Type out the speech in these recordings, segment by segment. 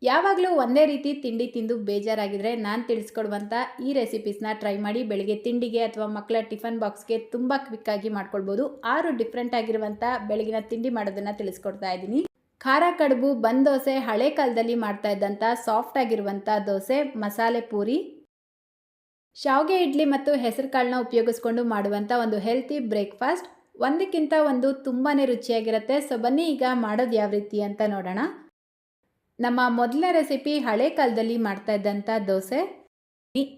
ಯಾವಾಗಲೂ ಒಂದೇ ರೀತಿ ತಿಂಡಿ ತಿಂದು ಬೇಜಾರಾಗಿದ್ರೆ ನಾನು ತಿಳಿಸ್ಕೊಡುವಂಥ ಈ ರೆಸಿಪೀಸ್ನ ಟ್ರೈ ಮಾಡಿ. ಬೆಳಿಗ್ಗೆ ತಿಂಡಿಗೆ ಅಥವಾ ಮಕ್ಕಳ ಟಿಫನ್ ಬಾಕ್ಸ್ಗೆ ತುಂಬ ಕ್ವಿಕ್ಕಾಗಿ ಮಾಡ್ಕೊಳ್ಬೋದು. 6 ಡಿಫ್ರೆಂಟ್ ಆಗಿರುವಂಥ ಬೆಳಗಿನ ತಿಂಡಿ ಮಾಡೋದನ್ನು ತಿಳಿಸ್ಕೊಡ್ತಾ ಇದ್ದೀನಿ. ಖಾರ ಕಡುಬು, ಬನ್ ದೋಸೆ, ಹಳೆ ಕಾಲದಲ್ಲಿ ಮಾಡ್ತಾ ಇದ್ದಂಥ ಸಾಫ್ಟ್ ಆಗಿರುವಂಥ ದೋಸೆ, ಮಸಾಲೆ ಪೂರಿ, ಶಾವಿಗೆ ಇಡ್ಲಿ ಮತ್ತು ಹೆಸರು ಕಾಳನ್ನ ಉಪಯೋಗಿಸ್ಕೊಂಡು ಮಾಡುವಂಥ ಒಂದು ಹೆಲ್ತಿ ಬ್ರೇಕ್ಫಾಸ್ಟ್. ಒಂದಕ್ಕಿಂತ ಒಂದು ತುಂಬಾ ರುಚಿಯಾಗಿರುತ್ತೆ. ಸೊ ಬನ್ನಿ ಈಗ ಮಾಡೋದು ಯಾವ ರೀತಿ ಅಂತ ನೋಡೋಣ. ನಮ್ಮ ಮೊದಲನೇ ರೆಸಿಪಿ ಹಳೆ ಕಾಲದಲ್ಲಿ ಮಾಡ್ತಾ ಇದ್ದಂಥ ದೋಸೆ.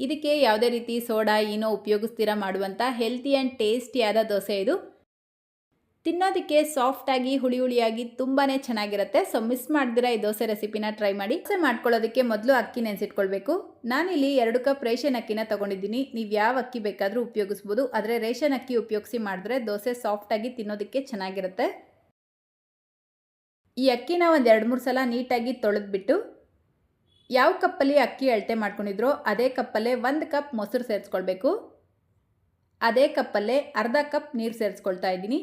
ಇದಕ್ಕೆ ಯಾವುದೇ ರೀತಿ ಸೋಡಾ ಏನೋ ಉಪಯೋಗಿಸ್ತೀರಾ ಮಾಡುವಂಥ ಹೆಲ್ತಿ ಆ್ಯಂಡ್ ಟೇಸ್ಟಿಯಾದ ದೋಸೆ ಇದು. ತಿನ್ನೋದಕ್ಕೆ ಸಾಫ್ಟಾಗಿ ಹುಳಿ ಹುಳಿಯಾಗಿ ತುಂಬಾ ಚೆನ್ನಾಗಿರುತ್ತೆ. ಸೊ ಮಿಸ್ ಮಾಡ್ದಿರ ಈ ದೋಸೆ ರೆಸಿಪಿನ ಟ್ರೈ ಮಾಡಿ. ದೋಸೆ ಮಾಡ್ಕೊಳ್ಳೋದಕ್ಕೆ ಮೊದಲು ಅಕ್ಕಿ ನೆನೆಸಿಟ್ಕೊಳ್ಬೇಕು. ನಾನಿಲ್ಲಿ 2 ಕಪ್ ರೇಷನ್ ಅಕ್ಕಿನ ತೊಗೊಂಡಿದ್ದೀನಿ. ನೀವು ಯಾವ ಅಕ್ಕಿ ಬೇಕಾದರೂ ಉಪಯೋಗಿಸ್ಬೋದು. ಆದರೆ ರೇಷನ್ ಅಕ್ಕಿ ಉಪಯೋಗಿಸಿ ಮಾಡಿದ್ರೆ ದೋಸೆ ಸಾಫ್ಟಾಗಿ ತಿನ್ನೋದಕ್ಕೆ ಚೆನ್ನಾಗಿರುತ್ತೆ. ಈ ಅಕ್ಕಿನ ಒಂದು 2-3 ಸಲ ನೀಟಾಗಿ ತೊಳೆದ್ಬಿಟ್ಟು ಯಾವ ಕಪ್ಪಲ್ಲಿ ಅಕ್ಕಿ ಅಳತೆ ಮಾಡ್ಕೊಂಡಿದ್ರೋ ಅದೇ ಕಪ್ಪಲ್ಲೇ 1 ಕಪ್ ಮೊಸರು ಸೇರಿಸ್ಕೊಳ್ಬೇಕು. ಅದೇ ಕಪ್ಪಲ್ಲೇ ಅರ್ಧ ಕಪ್ ನೀರು ಸೇರಿಸ್ಕೊಳ್ತಾ ಇದ್ದೀನಿ.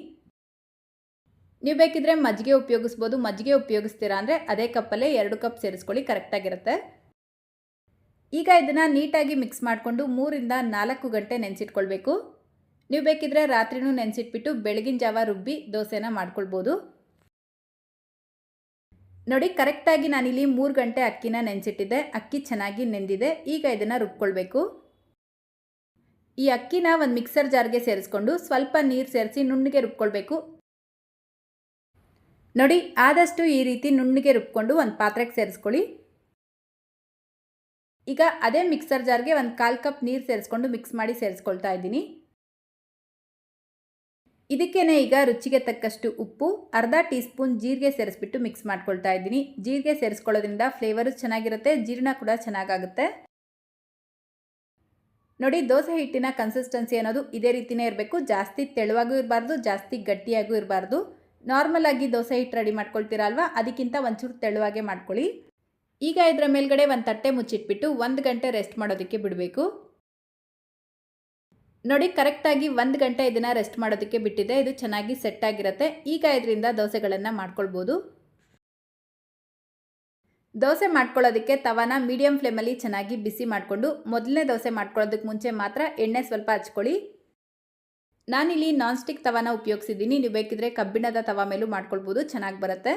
ನೀವು ಬೇಕಿದ್ರೆ ಮಜ್ಜಿಗೆ ಉಪಯೋಗಿಸ್ಬೋದು. ಮಜ್ಜಿಗೆ ಉಪಯೋಗಿಸ್ತೀರಾ ಅಂದರೆ ಅದೇ ಕಪ್ಪಲ್ಲೇ 2 ಕಪ್ ಸೇರಿಸ್ಕೊಳ್ಳಿ, ಕರೆಕ್ಟಾಗಿರುತ್ತೆ. ಈಗ ಇದನ್ನು ನೀಟಾಗಿ ಮಿಕ್ಸ್ ಮಾಡಿಕೊಂಡು 3-4 ಗಂಟೆ ನೆನೆಸಿಟ್ಕೊಳ್ಬೇಕು. ನೀವು ಬೇಕಿದ್ರೆ ರಾತ್ರಿನೂ ನೆನೆಸಿಟ್ಬಿಟ್ಟು ಬೆಳಗಿನ ಜಾವ ರುಬ್ಬಿ ದೋಸೆನ ಮಾಡ್ಕೊಳ್ಬೋದು. ನೋಡಿ, ಕರೆಕ್ಟಾಗಿ ನಾನಿಲ್ಲಿ 3 ಗಂಟೆ ಅಕ್ಕಿನ ನೆನೆಸಿಟ್ಟಿದ್ದೆ. ಅಕ್ಕಿ ಚೆನ್ನಾಗಿ ನೆಂದಿದೆ. ಈಗ ಇದನ್ನು ರುಬ್ಕೊಳ್ಬೇಕು. ಈ ಅಕ್ಕಿನ ಒಂದು ಮಿಕ್ಸರ್ ಜಾರ್ಗೆ ಸೇರಿಸ್ಕೊಂಡು ಸ್ವಲ್ಪ ನೀರು ಸೇರಿಸಿ ನುಣ್ಣಗೆ ರುಬ್ಕೊಳ್ಬೇಕು. ನೋಡಿ, ಆದಷ್ಟು ಈ ರೀತಿ ನುಣ್ಣಗೆ ರುಬ್ಕೊಂಡು ಒಂದು ಪಾತ್ರೆಗೆ ಸೇರಿಸ್ಕೊಳ್ಳಿ. ಈಗ ಅದೇ ಮಿಕ್ಸರ್ ಜಾರ್ಗೆ 1/4 ಕಪ್ ನೀರು ಸೇರಿಸ್ಕೊಂಡು ಮಿಕ್ಸ್ ಮಾಡಿ ಸೇರಿಸ್ಕೊಳ್ತಾ ಇದ್ದೀನಿ. ಇದಕ್ಕೇನೆ ಈಗ ರುಚಿಗೆ ತಕ್ಕಷ್ಟು ಉಪ್ಪು, ಅರ್ಧ ಟೀ ಸ್ಪೂನ್ ಜೀರಿಗೆ ಸೇರಿಸ್ಬಿಟ್ಟು ಮಿಕ್ಸ್ ಮಾಡ್ಕೊಳ್ತಾ ಇದ್ದೀನಿ. ಜೀರಿಗೆ ಸೇರಿಸ್ಕೊಳ್ಳೋದ್ರಿಂದ ಫ್ಲೇವರು ಚೆನ್ನಾಗಿರುತ್ತೆ, ಜೀರ್ಣ ಕೂಡ ಚೆನ್ನಾಗಾಗುತ್ತೆ. ನೋಡಿ, ದೋಸೆ ಹಿಟ್ಟಿನ ಕನ್ಸಿಸ್ಟೆನ್ಸಿ ಅನ್ನೋದು ಇದೇ ರೀತಿಯೇ ಇರಬೇಕು. ಜಾಸ್ತಿ ತೆಳುವಾಗೂ ಇರಬಾರ್ದು, ಜಾಸ್ತಿ ಗಟ್ಟಿಯಾಗೂ ಇರಬಾರ್ದು. ನಾರ್ಮಲ್ ಆಗಿ ದೋಸೆ ಹಿಟ್ಟು ರೆಡಿ ಮಾಡ್ಕೊಳ್ತೀರಾ ಅಲ್ವಾ, ಅದಕ್ಕಿಂತ ಒಂಚೂರು ತೆಳುವಾಗೆ ಮಾಡ್ಕೊಳ್ಳಿ. ಈಗ ಇದರ ಮೇಲ್ಗಡೆ ಒಂದು ತಟ್ಟೆ ಮುಚ್ಚಿಟ್ಬಿಟ್ಟು 1 ಗಂಟೆ ರೆಸ್ಟ್ ಮಾಡೋದಕ್ಕೆ ಬಿಡಬೇಕು. ನೋಡಿ, ಕರೆಕ್ಟಾಗಿ 1 ಗಂಟೆ ಇದನ್ನು ರೆಸ್ಟ್ ಮಾಡೋದಕ್ಕೆ ಬಿಟ್ಟಿದೆ. ಇದು ಚೆನ್ನಾಗಿ ಸೆಟ್ ಆಗಿರುತ್ತೆ. ಈಗ ಇದರಿಂದ ದೋಸೆಗಳನ್ನು ಮಾಡ್ಕೊಳ್ಬೋದು. ದೋಸೆ ಮಾಡ್ಕೊಳ್ಳೋದಕ್ಕೆ ತವಾನ ಮೀಡಿಯಂ ಫ್ಲೇಮಲ್ಲಿ ಚೆನ್ನಾಗಿ ಬಿಸಿ ಮಾಡಿಕೊಂಡು ಮೊದಲನೇ ದೋಸೆ ಮಾಡ್ಕೊಳ್ಳೋದಕ್ಕೆ ಮುಂಚೆ ಮಾತ್ರ ಎಣ್ಣೆ ಸ್ವಲ್ಪ ಹಚ್ಕೊಳ್ಳಿ. ನಾನಿಲ್ಲಿ ನಾನ್ ಸ್ಟಿಕ್ ತವಾನ ಉಪಯೋಗಿಸಿದ್ದೀನಿ. ನೀವು ಬೇಕಿದ್ರೆ ಕಬ್ಬಿಣದ ತವಾ ಮೇಲೂ ಮಾಡ್ಕೊಳ್ಬೋದು, ಚೆನ್ನಾಗಿ ಬರುತ್ತೆ.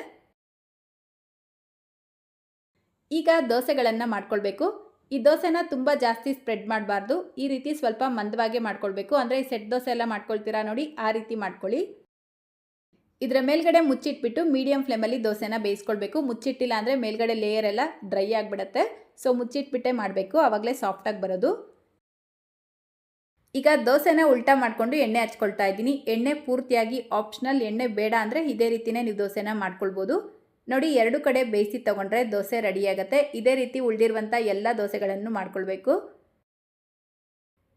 ಈಗ ದೋಸೆಗಳನ್ನು ಮಾಡ್ಕೊಳ್ಬೇಕು. ಈ ದೋಸೆನ ತುಂಬ ಜಾಸ್ತಿ ಸ್ಪ್ರೆಡ್ ಮಾಡಬಾರ್ದು. ಈ ರೀತಿ ಸ್ವಲ್ಪ ಮಂದವಾಗೆ ಮಾಡ್ಕೊಳ್ಬೇಕು. ಅಂದರೆ ಈ ಸೆಟ್ ದೋಸೆ ಎಲ್ಲ ಮಾಡ್ಕೊಳ್ತೀರಾ ನೋಡಿ, ಆ ರೀತಿ ಮಾಡ್ಕೊಳ್ಳಿ. ಇದರ ಮೇಲ್ಗಡೆ ಮುಚ್ಚಿಟ್ಬಿಟ್ಟು ಮೀಡಿಯಂ ಫ್ಲೇಮಲ್ಲಿ ದೋಸೆನ ಬೇಯಿಸ್ಕೊಳ್ಬೇಕು. ಮುಚ್ಚಿಟ್ಟಿಲ್ಲ ಅಂದರೆ ಮೇಲ್ಗಡೆ ಲೇಯರ್ ಎಲ್ಲ ಡ್ರೈ ಆಗಿಬಿಡುತ್ತೆ. ಸೊ ಮುಚ್ಚಿಟ್ಬಿಟ್ಟೆ ಮಾಡಬೇಕು, ಆವಾಗಲೇ ಸಾಫ್ಟಾಗಿ ಬರೋದು. ಈಗ ದೋಸೆನ ಉಲ್ಟಾ ಮಾಡಿಕೊಂಡು ಎಣ್ಣೆ ಹಚ್ಕೊಳ್ತಾ ಇದ್ದೀನಿ. ಎಣ್ಣೆ ಪೂರ್ತಿಯಾಗಿ ಆಪ್ಷನಲ್. ಎಣ್ಣೆ ಬೇಡ ಅಂದರೆ ಇದೇ ರೀತಿಯೇ ನೀವು ದೋಸೆನ ಮಾಡ್ಕೊಳ್ಬೋದು. ನೋಡಿ, 2 ಕಡೆ ಬೇಯಿಸಿ ತೊಗೊಂಡ್ರೆ ದೋಸೆ ರೆಡಿಯಾಗುತ್ತೆ. ಇದೇ ರೀತಿ ಉಳಿದಿರುವಂಥ ಎಲ್ಲ ದೋಸೆಗಳನ್ನು ಮಾಡ್ಕೊಳ್ಬೇಕು.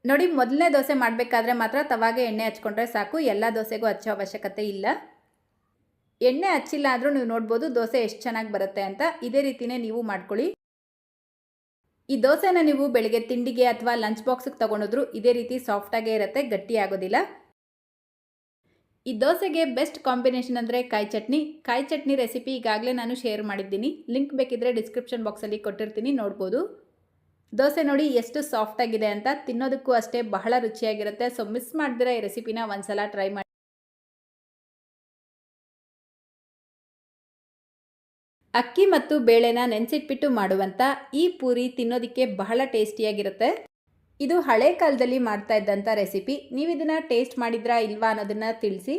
ನೋಡಿ, ಮೊದಲನೇ ದೋಸೆ ಮಾಡಬೇಕಾದ್ರೆ ಮಾತ್ರ ತವಾಗೆ ಎಣ್ಣೆ ಹಚ್ಕೊಂಡ್ರೆ ಸಾಕು. ಎಲ್ಲ ದೋಸೆಗೂ ಹಚ್ಚೋ ಅವಶ್ಯಕತೆ ಇಲ್ಲ. ಎಣ್ಣೆ ಹಚ್ಚಿಲ್ಲ ಆದರೂ ನೀವು ನೋಡ್ಬೋದು ದೋಸೆ ಎಷ್ಟು ಚೆನ್ನಾಗಿ ಬರುತ್ತೆ ಅಂತ. ಇದೇ ರೀತಿಯೇ ನೀವು ಮಾಡ್ಕೊಳ್ಳಿ. ಈ ದೋಸೆನ ನೀವು ಬೆಳಗ್ಗೆ ತಿಂಡಿಗೆ ಅಥವಾ ಲಂಚ್ ಬಾಕ್ಸಿಗೆ ತೊಗೊಂಡೋದ್ರು ಇದೇ ರೀತಿ ಸಾಫ್ಟಾಗೇ ಇರುತ್ತೆ, ಗಟ್ಟಿ ಆಗೋದಿಲ್ಲ. ಈ ದೋಸೆಗೆ ಬೆಸ್ಟ್ ಕಾಂಬಿನೇಷನ್ ಅಂದರೆ ಕಾಯಿ ಚಟ್ನಿ. ಕಾಯಿ ಚಟ್ನಿ ರೆಸಿಪಿ ಈಗಾಗಲೇ ನಾನು ಶೇರ್ ಮಾಡಿದ್ದೀನಿ. ಲಿಂಕ್ ಬೇಕಿದ್ರೆ ಡಿಸ್ಕ್ರಿಪ್ಷನ್ ಬಾಕ್ಸಲ್ಲಿ ಕೊಟ್ಟಿರ್ತೀನಿ, ನೋಡ್ಬೋದು. ದೋಸೆ ನೋಡಿ ಎಷ್ಟು ಸಾಫ್ಟಾಗಿದೆ ಅಂತ. ತಿನ್ನೋದಕ್ಕೂ ಅಷ್ಟೇ ಬಹಳ ರುಚಿಯಾಗಿರುತ್ತೆ. ಸೊ ಮಿಸ್ ಮಾಡ್ದಿರ ಈ ರೆಸಿಪಿನ ಒಂದ್ಸಲ ಟ್ರೈ ಮಾಡಿ. ಅಕ್ಕಿ ಮತ್ತು ಬೇಳೆನ ನೆನೆಸಿಟ್ಬಿಟ್ಟು ಮಾಡುವಂಥ ಈ ಪೂರಿ ತಿನ್ನೋದಕ್ಕೆ ಬಹಳ ಟೇಸ್ಟಿಯಾಗಿರುತ್ತೆ. ಇದು ಹಳೆ ಕಾಲದಲ್ಲಿ ಮಾಡ್ತಾ ಇದ್ದಂಥ ರೆಸಿಪಿ. ನೀವು ಇದನ್ನು ಟೇಸ್ಟ್ ಮಾಡಿದ್ರಾ ಇಲ್ವಾ ಅನ್ನೋದನ್ನು ತಿಳಿಸಿ.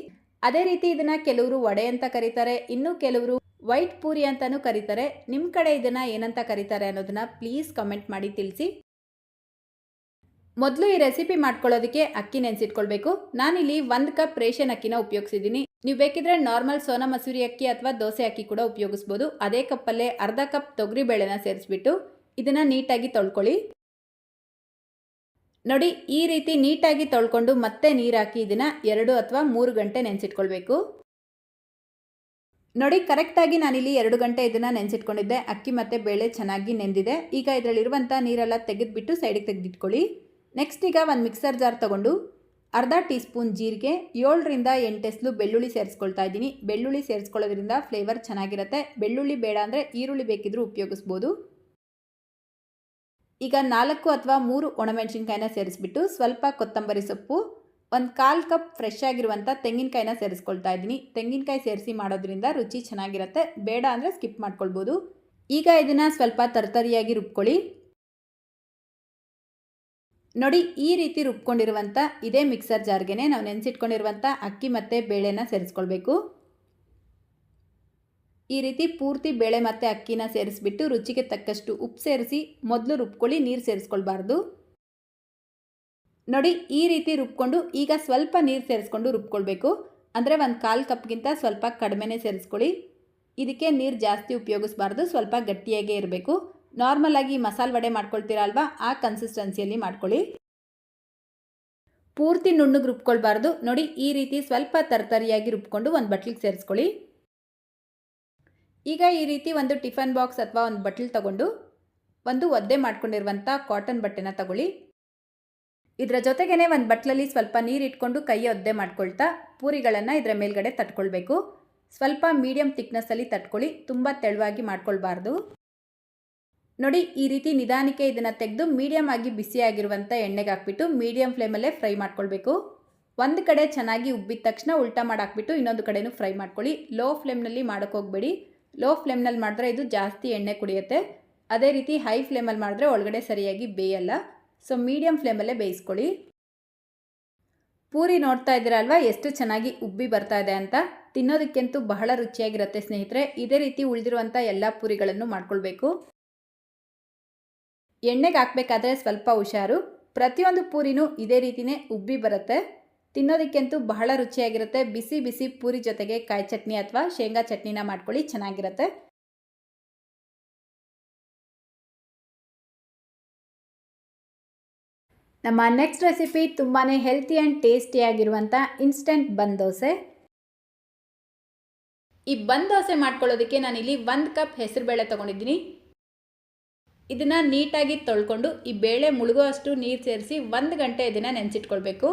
ಅದೇ ರೀತಿ ಇದನ್ನು ಕೆಲವರು ವಡೆ ಅಂತ ಕರೀತಾರೆ, ಇನ್ನು ಕೆಲವರು ವೈಟ್ ಪೂರಿ ಅಂತಲೂ ಕರೀತಾರೆ. ನಿಮ್ಮ ಕಡೆ ಇದನ್ನು ಏನಂತ ಕರೀತಾರೆ ಅನ್ನೋದನ್ನು ಪ್ಲೀಸ್ ಕಮೆಂಟ್ ಮಾಡಿ ತಿಳಿಸಿ. ಮೊದಲು ಈ ರೆಸಿಪಿ ಮಾಡ್ಕೊಳ್ಳೋದಕ್ಕೆ ಅಕ್ಕಿ ನೆನೆಸಿಟ್ಕೊಳ್ಬೇಕು. ನಾನಿಲ್ಲಿ 1 ಕಪ್ ರೇಷನ್ ಅಕ್ಕಿನ ಉಪಯೋಗಿಸಿದ್ದೀನಿ. ನೀವು ಬೇಕಿದ್ರೆ ನಾರ್ಮಲ್ ಸೋನಾ ಮಸೂರಿ ಅಕ್ಕಿ ಅಥವಾ ದೋಸೆ ಅಕ್ಕಿ ಕೂಡ ಉಪಯೋಗಿಸ್ಬೋದು. ಅದೇ ಕಪ್ಪಲ್ಲೇ ಅರ್ಧ ಕಪ್ ತೊಗರಿ ಬೇಳೆನ ಸೇರಿಸ್ಬಿಟ್ಟು ಇದನ್ನು ನೀಟಾಗಿ ತೊಳ್ಕೊಳ್ಳಿ. ನೋಡಿ, ಈ ರೀತಿ ನೀಟಾಗಿ ತೊಳ್ಕೊಂಡು ಮತ್ತೆ ನೀರು ಹಾಕಿ ಇದನ್ನು 2 ಅಥವಾ 3 ಗಂಟೆ ನೆನೆಸಿಟ್ಕೊಳ್ಬೇಕು. ನೋಡಿ, ಕರೆಕ್ಟಾಗಿ ನಾನಿಲ್ಲಿ 2 ಗಂಟೆ ಇದನ್ನು ನೆನೆಸಿಟ್ಕೊಂಡಿದ್ದೆ. ಅಕ್ಕಿ ಮತ್ತು ಬೇಳೆ ಚೆನ್ನಾಗಿ ನೆಂದಿದೆ. ಈಗ ಇದರಲ್ಲಿರುವಂಥ ನೀರೆಲ್ಲ ತೆಗೆದುಬಿಟ್ಟು ಸೈಡಿಗೆ ತೆಗೆದಿಟ್ಕೊಳ್ಳಿ. ನೆಕ್ಸ್ಟ್ ಈಗ ಒಂದು ಮಿಕ್ಸರ್ ಜಾರ್ ತೊಗೊಂಡು ಅರ್ಧ ಟೀ ಸ್ಪೂನ್ ಜೀರಿಗೆ, 7ರಿಂದ 8 ಎಸ್ಲು ಬೆಳ್ಳುಳ್ಳಿ ಸೇರಿಸ್ಕೊಳ್ತಾ ಇದ್ದೀನಿ. ಬೆಳ್ಳುಳ್ಳಿ ಸೇರಿಸ್ಕೊಳ್ಳೋದ್ರಿಂದ ಫ್ಲೇವರ್ ಚೆನ್ನಾಗಿರುತ್ತೆ. ಬೆಳ್ಳುಳ್ಳಿ ಬೇಡ ಅಂದರೆ ಈರುಳ್ಳಿ ಬೇಕಿದ್ರೂ ಉಪಯೋಗಿಸ್ಬೋದು. ಈಗ 4 ಅಥವಾ 3 ಒಣಮೆಣಸಿನ್ಕಾಯಿನ ಸೇರಿಸ್ಬಿಟ್ಟು ಸ್ವಲ್ಪ ಕೊತ್ತಂಬರಿ ಸೊಪ್ಪು, 1/4 ಕಪ್ ಫ್ರೆಶ್ ಆಗಿರುವಂಥ ತೆಂಗಿನಕಾಯಿನ ಸೇರಿಸ್ಕೊಳ್ತಾ ಇದ್ದೀನಿ. ತೆಂಗಿನಕಾಯಿ ಸೇರಿಸಿ ಮಾಡೋದ್ರಿಂದ ರುಚಿ ಚೆನ್ನಾಗಿರುತ್ತೆ. ಬೇಡ ಅಂದರೆ ಸ್ಕಿಪ್ ಮಾಡ್ಕೊಳ್ಬೋದು. ಈಗ ಇದನ್ನು ಸ್ವಲ್ಪ ತರ್ತರಿಯಾಗಿ ರುಬ್ಕೊಳ್ಳಿ. ನೋಡಿ, ಈ ರೀತಿ ರುಬ್ಕೊಂಡಿರುವಂಥ ಇದೇ ಮಿಕ್ಸರ್ ಜಾರ್ಗೆ ನಾವು ನೆನೆಸಿಟ್ಕೊಂಡಿರುವಂಥ ಅಕ್ಕಿ ಮತ್ತು ಬೇಳೆನ ಸೇರಿಸ್ಕೊಳ್ಬೇಕು. ಈ ರೀತಿ ಪೂರ್ತಿ ಬೇಳೆ ಮತ್ತು ಅಕ್ಕಿನ ಸೇರಿಸ್ಬಿಟ್ಟು ರುಚಿಗೆ ತಕ್ಕಷ್ಟು ಉಪ್ಪು ಸೇರಿಸಿ ಮೊದಲು ರುಬ್ಕೊಳ್ಳಿ, ನೀರು ಸೇರಿಸ್ಕೊಳ್ಬಾರ್ದು. ನೋಡಿ, ಈ ರೀತಿ ರುಬ್ಕೊಂಡು ಈಗ ಸ್ವಲ್ಪ ನೀರು ಸೇರಿಸ್ಕೊಂಡು ರುಬ್ಕೊಳ್ಬೇಕು. ಅಂದರೆ 1/4 ಕಪ್ಗಿಂತ ಸ್ವಲ್ಪ ಕಡಿಮೆನೇ ಸೇರಿಸ್ಕೊಳ್ಳಿ. ಇದಕ್ಕೆ ನೀರು ಜಾಸ್ತಿ ಉಪಯೋಗಿಸ್ಬಾರ್ದು, ಸ್ವಲ್ಪ ಗಟ್ಟಿಯಾಗೇ ಇರಬೇಕು. ನಾರ್ಮಲ್ ಆಗಿ ಮಸಾಲೆ ವಡೆ ಮಾಡ್ಕೊಳ್ತೀರಾ ಅಲ್ವಾ, ಆ ಕನ್ಸಿಸ್ಟೆನ್ಸಿಯಲ್ಲಿ ಮಾಡ್ಕೊಳ್ಳಿ. ಪೂರ್ತಿ ನುಣ್ಣಗೆ ರುಬ್ಕೊಳ್ಬಾರ್ದು. ನೋಡಿ, ಈ ರೀತಿ ಸ್ವಲ್ಪ ತರ್ತರಿಯಾಗಿ ರುಬ್ಕೊಂಡು ಒಂದು ಬಟ್ಲಿಗೆ ಸೇರಿಸ್ಕೊಳ್ಳಿ. ಈಗ ಈ ರೀತಿ ಒಂದು ಟಿಫನ್ ಬಾಕ್ಸ್ ಅಥವಾ ಒಂದು ಬಟ್ಲು ತಗೊಂಡು ಒಂದು ಒದ್ದೆ ಮಾಡ್ಕೊಂಡಿರುವಂಥ ಕಾಟನ್ ಬಟ್ಟೆನ ತಗೊಳ್ಳಿ. ಇದರ ಜೊತೆಗೇ ಒಂದು ಬಟ್ಲಲ್ಲಿ ಸ್ವಲ್ಪ ನೀರು ಇಟ್ಕೊಂಡು ಕೈ ಒದ್ದೆ ಮಾಡ್ಕೊಳ್ತಾ ಪೂರಿಗಳನ್ನು ಇದರ ಮೇಲ್ಗಡೆ ತಟ್ಕೊಳ್ಬೇಕು. ಸ್ವಲ್ಪ ಮೀಡಿಯಮ್ ಥಿಕ್ನೆಸ್ಸಲ್ಲಿ ತಟ್ಕೊಳ್ಳಿ, ತುಂಬ ತೆಳುವಾಗಿ ಮಾಡ್ಕೊಳ್ಬಾರ್ದು. ನೋಡಿ, ಈ ರೀತಿ ನಿಧಾನಕ್ಕೆ ಇದನ್ನು ತೆಗೆದು ಮೀಡಿಯಮ್ ಆಗಿ ಬಿಸಿಯಾಗಿರುವಂಥ ಎಣ್ಣೆಗೆ ಹಾಕ್ಬಿಟ್ಟು ಮೀಡಿಯಮ್ ಫ್ಲೇಮಲ್ಲೇ ಫ್ರೈ ಮಾಡ್ಕೊಳ್ಬೇಕು. ಒಂದು ಕಡೆ ಚೆನ್ನಾಗಿ ಉಬ್ಬಿದ ತಕ್ಷಣ ಉಲ್ಟಾ ಮಾಡಿ ಹಾಕ್ಬಿಟ್ಟು ಇನ್ನೊಂದು ಕಡೆನೂ ಫ್ರೈ ಮಾಡ್ಕೊಳ್ಳಿ. ಲೋ ಫ್ಲೇಮ್ನಲ್ಲಿ ಮಾಡೋಕ್ಕೆ ಹೋಗಬೇಡಿ. ಲೋ ಫ್ಲೇಮ್ನಲ್ಲಿ ಮಾಡಿದ್ರೆ ಇದು ಜಾಸ್ತಿ ಎಣ್ಣೆ ಕುಡಿಯುತ್ತೆ. ಅದೇ ರೀತಿ ಹೈ ಫ್ಲೇಮಲ್ಲಿ ಮಾಡಿದ್ರೆ ಒಳಗಡೆ ಸರಿಯಾಗಿ ಬೇಯಲ್ಲ. ಸೊ ಮೀಡಿಯಮ್ ಫ್ಲೇಮಲ್ಲೇ ಬೇಯಿಸ್ಕೊಳ್ಳಿ. ಪೂರಿ ನೋಡ್ತಾ ಇದ್ದೀರಾ ಅಲ್ವಾ ಎಷ್ಟು ಚೆನ್ನಾಗಿ ಉಬ್ಬಿ ಬರ್ತಾ ಇದೆ ಅಂತ. ತಿನ್ನೋದಕ್ಕಂತೂ ಬಹಳ ರುಚಿಯಾಗಿರುತ್ತೆ ಸ್ನೇಹಿತರೆ. ಇದೇ ರೀತಿ ಉಳಿದಿರುವಂಥ ಎಲ್ಲ ಪೂರಿಗಳನ್ನು ಮಾಡ್ಕೊಳ್ಬೇಕು. ಎಣ್ಣೆಗೆ ಹಾಕಬೇಕಾದ್ರೆ ಸ್ವಲ್ಪ ಹುಷಾರು. ಪ್ರತಿಯೊಂದು ಪೂರಿನೂ ಇದೇ ರೀತಿಯೇ ಉಬ್ಬಿ ಬರುತ್ತೆ. ತಿನ್ನೋದಕ್ಕಂತೂ ಬಹಳ ರುಚಿಯಾಗಿರುತ್ತೆ. ಬಿಸಿ ಬಿಸಿ ಪೂರಿ ಜೊತೆಗೆ ಕಾಯಿ ಚಟ್ನಿ ಅಥವಾ ಶೇಂಗಾ ಚಟ್ನಿನ ಮಾಡ್ಕೊಳ್ಳಿ, ಚೆನ್ನಾಗಿರುತ್ತೆ. ನಮ್ಮ ನೆಕ್ಸ್ಟ್ ರೆಸಿಪಿ ತುಂಬಾ ಹೆಲ್ತಿ ಆ್ಯಂಡ್ ಟೇಸ್ಟಿಯಾಗಿರುವಂಥ ಇನ್ಸ್ಟೆಂಟ್ ಬನ್ ದೋಸೆ. ಈ ಬನ್ ದೋಸೆ ಮಾಡ್ಕೊಳ್ಳೋದಕ್ಕೆ ನಾನಿಲ್ಲಿ 1 ಕಪ್ ಹೆಸರುಬೇಳೆ ತೊಗೊಂಡಿದ್ದೀನಿ. ಇದನ್ನು ನೀಟಾಗಿ ತೊಳ್ಕೊಂಡು ಈ ಬೇಳೆ ಮುಳುಗೋ ಅಷ್ಟು ನೀರು ಸೇರಿಸಿ 1 ಗಂಟೆ ಇದನ್ನು ನೆನೆಸಿಟ್ಕೊಳ್ಬೇಕು.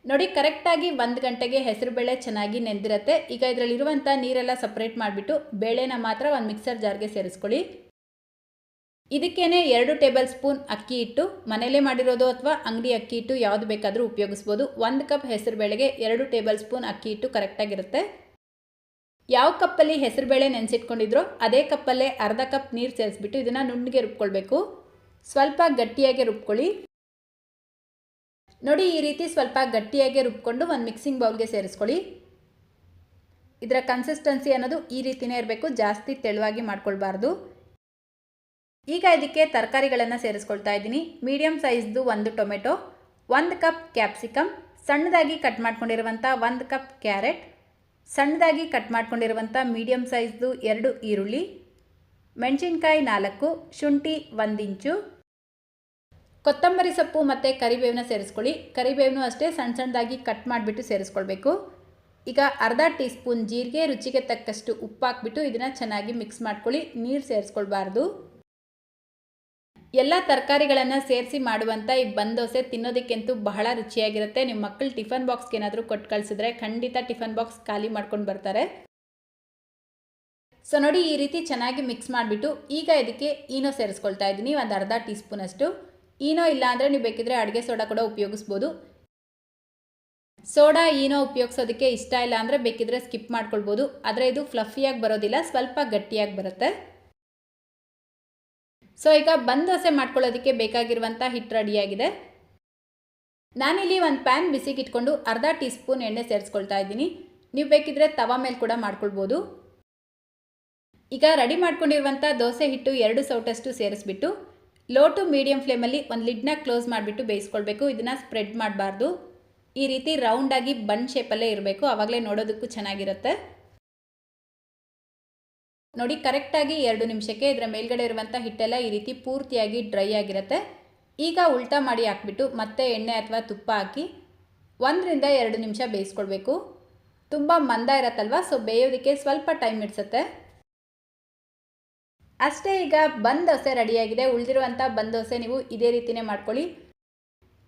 ನೋಡಿ, ಕರೆಕ್ಟಾಗಿ 1 ಗಂಟೆಗೆ ಹೆಸರುಬೇಳೆ ಚೆನ್ನಾಗಿ ನೆಂದಿರುತ್ತೆ. ಈಗ ಇದರಲ್ಲಿರುವಂಥ ನೀರೆಲ್ಲ ಸಪ್ರೇಟ್ ಮಾಡಿಬಿಟ್ಟು ಬೇಳೆನ ಮಾತ್ರ ಒಂದು ಮಿಕ್ಸರ್ ಜಾರ್ಗೆ ಸೇರಿಸ್ಕೊಳ್ಳಿ. ಇದಕ್ಕೇನೆ 2 ಟೇಬಲ್ ಸ್ಪೂನ್ ಅಕ್ಕಿ ಹಿಟ್ಟು, ಮನೇಲೇ ಮಾಡಿರೋದು ಅಥವಾ ಅಂಗಡಿ ಅಕ್ಕಿ ಹಿಟ್ಟು ಯಾವುದು ಬೇಕಾದರೂ ಉಪಯೋಗಿಸ್ಬೋದು. 1 ಕಪ್ ಹೆಸರುಬೇಳೆಗೆ 2 ಟೇಬಲ್ ಸ್ಪೂನ್ ಅಕ್ಕಿ ಹಿಟ್ಟು ಕರೆಕ್ಟಾಗಿರುತ್ತೆ. ಯಾವ ಕಪ್ಪಲ್ಲಿ ಹೆಸರುಬೇಳೆ ನೆನೆಸಿಟ್ಕೊಂಡಿದ್ರೋ ಅದೇ ಕಪ್ಪಲ್ಲೇ ಅರ್ಧ ಕಪ್ ನೀರು ಸೇರಿಸ್ಬಿಟ್ಟು ಇದನ್ನು ನುಣ್ಣಗೆ ರುಬ್ಕೊಳ್ಬೇಕು. ಸ್ವಲ್ಪ ಗಟ್ಟಿಯಾಗಿ ರುಬ್ಕೊಳ್ಳಿ. ನೋಡಿ, ಈ ರೀತಿ ಸ್ವಲ್ಪ ಗಟ್ಟಿಯಾಗಿ ರುಬ್ಕೊಂಡು ಒಂದು ಮಿಕ್ಸಿಂಗ್ ಬೌಲ್ಗೆ ಸೇರಿಸ್ಕೊಳ್ಳಿ. ಇದರ ಕನ್ಸಿಸ್ಟೆನ್ಸಿ ಅನ್ನೋದು ಈ ರೀತಿಯೇ ಇರಬೇಕು, ಜಾಸ್ತಿ ತೆಳುವಾಗಿ ಮಾಡ್ಕೊಳ್ಬಾರ್ದು. ಈಗ ಇದಕ್ಕೆ ತರಕಾರಿಗಳನ್ನು ಸೇರಿಸ್ಕೊಳ್ತಾ ಇದ್ದೀನಿ. ಮೀಡಿಯಮ್ ಸೈಜ್ದು 1 ಟೊಮೆಟೊ, 1 ಕಪ್ ಕ್ಯಾಪ್ಸಿಕಮ್, ಸಣ್ಣದಾಗಿ ಕಟ್ ಮಾಡ್ಕೊಂಡಿರುವಂಥ 1 ಕಪ್ ಕ್ಯಾರೆಟ್, ಸಣ್ಣದಾಗಿ ಕಟ್ ಮಾಡ್ಕೊಂಡಿರುವಂಥ ಮೀಡಿಯಮ್ ಸೈಜ್ದು 2 ಈರುಳ್ಳಿ, ಮೆಣಸಿನ್ಕಾಯಿ 4, ಶುಂಠಿ 1 ಇಂಚು, ಕೊತ್ತಂಬರಿ ಸೊಪ್ಪು ಮತ್ತು ಕರಿಬೇವನ್ನ ಸೇರಿಸ್ಕೊಳ್ಳಿ. ಕರಿಬೇವನು ಅಷ್ಟೇ ಸಣ್ಣದಾಗಿ ಕಟ್ ಮಾಡಿಬಿಟ್ಟು ಸೇರಿಸ್ಕೊಳ್ಬೇಕು. ಈಗ ಅರ್ಧ ಟೀ ಸ್ಪೂನ್ ಜೀರಿಗೆ, ರುಚಿಗೆ ತಕ್ಕಷ್ಟು ಉಪ್ಪು ಹಾಕ್ಬಿಟ್ಟು ಇದನ್ನು ಚೆನ್ನಾಗಿ ಮಿಕ್ಸ್ ಮಾಡ್ಕೊಳ್ಳಿ. ನೀರು ಸೇರಿಸ್ಕೊಳ್ಬಾರ್ದು. ಎಲ್ಲ ತರಕಾರಿಗಳನ್ನು ಸೇರಿಸಿ ಮಾಡುವಂಥ ಈ ಬನ್ ದೋಸೆ ತಿನ್ನೋದಕ್ಕಂತೂ ಬಹಳ ರುಚಿಯಾಗಿರುತ್ತೆ. ನಿಮ್ಮ ಮಕ್ಕಳು ಟಿಫನ್ ಬಾಕ್ಸ್ಗೆ ಏನಾದರೂ ಕೊಟ್ಟು ಕಳಿಸಿದ್ರೆ ಖಂಡಿತ ಟಿಫನ್ ಬಾಕ್ಸ್ ಖಾಲಿ ಮಾಡ್ಕೊಂಡು ಬರ್ತಾರೆ. ಸೊ ನೋಡಿ, ಈ ರೀತಿ ಚೆನ್ನಾಗಿ ಮಿಕ್ಸ್ ಮಾಡಿಬಿಟ್ಟು ಈಗ ಇದಕ್ಕೆ ಈನೋ ಸೇರಿಸ್ಕೊಳ್ತಾ ಇದ್ದೀನಿ, ಒಂದು ಅರ್ಧ ಟೀ ಸ್ಪೂನ್ ಅಷ್ಟು. ಈನೋ ಇಲ್ಲ ಅಂದರೆ ನೀವು ಬೇಕಿದ್ರೆ ಅಡುಗೆ ಸೋಡಾ ಕೂಡ ಉಪಯೋಗಿಸ್ಬೋದು. ಸೋಡಾ ಈನೋ ಉಪಯೋಗಿಸೋದಕ್ಕೆ ಇಷ್ಟ ಇಲ್ಲ ಅಂದರೆ ಬೇಕಿದ್ರೆ ಸ್ಕಿಪ್ ಮಾಡ್ಕೊಳ್ಬೋದು. ಆದರೆ ಇದು ಫ್ಲಫಿಯಾಗಿ ಬರೋದಿಲ್ಲ, ಸ್ವಲ್ಪ ಗಟ್ಟಿಯಾಗಿ ಬರುತ್ತೆ. ಸೊ ಈಗ ಬನ್ ದೋಸೆ ಮಾಡ್ಕೊಳ್ಳೋದಕ್ಕೆ ಬೇಕಾಗಿರುವಂಥ ಹಿಟ್ಟು ರೆಡಿಯಾಗಿದೆ. ನಾನಿಲ್ಲಿ ಒಂದು ಪ್ಯಾನ್ ಬಿಸಿಗೆ ಇಟ್ಕೊಂಡು ಅರ್ಧ ಟೀ ಸ್ಪೂನ್ ಎಣ್ಣೆ ಸೇರಿಸ್ಕೊಳ್ತಾ ಇದ್ದೀನಿ. ನೀವು ಬೇಕಿದ್ರೆ ತವಾ ಮೇಲೆ ಕೂಡ ಮಾಡ್ಕೊಳ್ಬೋದು. ಈಗ ರೆಡಿ ಮಾಡ್ಕೊಂಡಿರುವಂಥ ದೋಸೆ ಹಿಟ್ಟು 2 ಸೌಟಷ್ಟು ಸೇರಿಸ್ಬಿಟ್ಟು ಲೋ ಟು ಮೀಡಿಯಮ್ ಫ್ಲೇಮಲ್ಲಿ ಒಂದು ಲಿಡ್ನ ಕ್ಲೋಸ್ ಮಾಡಿಬಿಟ್ಟು ಬೇಯಿಸ್ಕೊಳ್ಬೇಕು. ಇದನ್ನು ಸ್ಪ್ರೆಡ್ ಮಾಡಬಾರ್ದು. ಈ ರೀತಿ ರೌಂಡಾಗಿ ಬನ್ ಶೇಪಲ್ಲೇ ಇರಬೇಕು, ಆವಾಗಲೇ ನೋಡೋದಕ್ಕೂ ಚೆನ್ನಾಗಿರುತ್ತೆ. ನೋಡಿ, ಕರೆಕ್ಟಾಗಿ 2 ನಿಮಿಷಕ್ಕೆ ಇದರ ಮೇಲ್ಗಡೆ ಇರುವಂಥ ಹಿಟ್ಟೆಲ್ಲ ಈ ರೀತಿ ಪೂರ್ತಿಯಾಗಿ ಡ್ರೈ ಆಗಿರುತ್ತೆ. ಈಗ ಉಲ್ಟಾ ಮಾಡಿ ಹಾಕ್ಬಿಟ್ಟು ಮತ್ತೆ ಎಣ್ಣೆ ಅಥವಾ ತುಪ್ಪ ಹಾಕಿ 1ರಿಂದ 2 ನಿಮಿಷ ಬೇಯಿಸ್ಕೊಳ್ಬೇಕು. ತುಂಬ ಮಂದ ಇರತ್ತಲ್ವ, ಸೊ ಬೇಯೋದಕ್ಕೆ ಸ್ವಲ್ಪ ಟೈಮ್ ಹಿಡಿಸುತ್ತೆ. ಅಷ್ಟೇ, ಈಗ ಬನ್ ದೋಸೆ ರೆಡಿಯಾಗಿದೆ. ಉಳಿದಿರುವಂಥ ಬನ್ ದೋಸೆ ನೀವು ಇದೇ ರೀತಿಯೇ ಮಾಡ್ಕೊಳ್ಳಿ.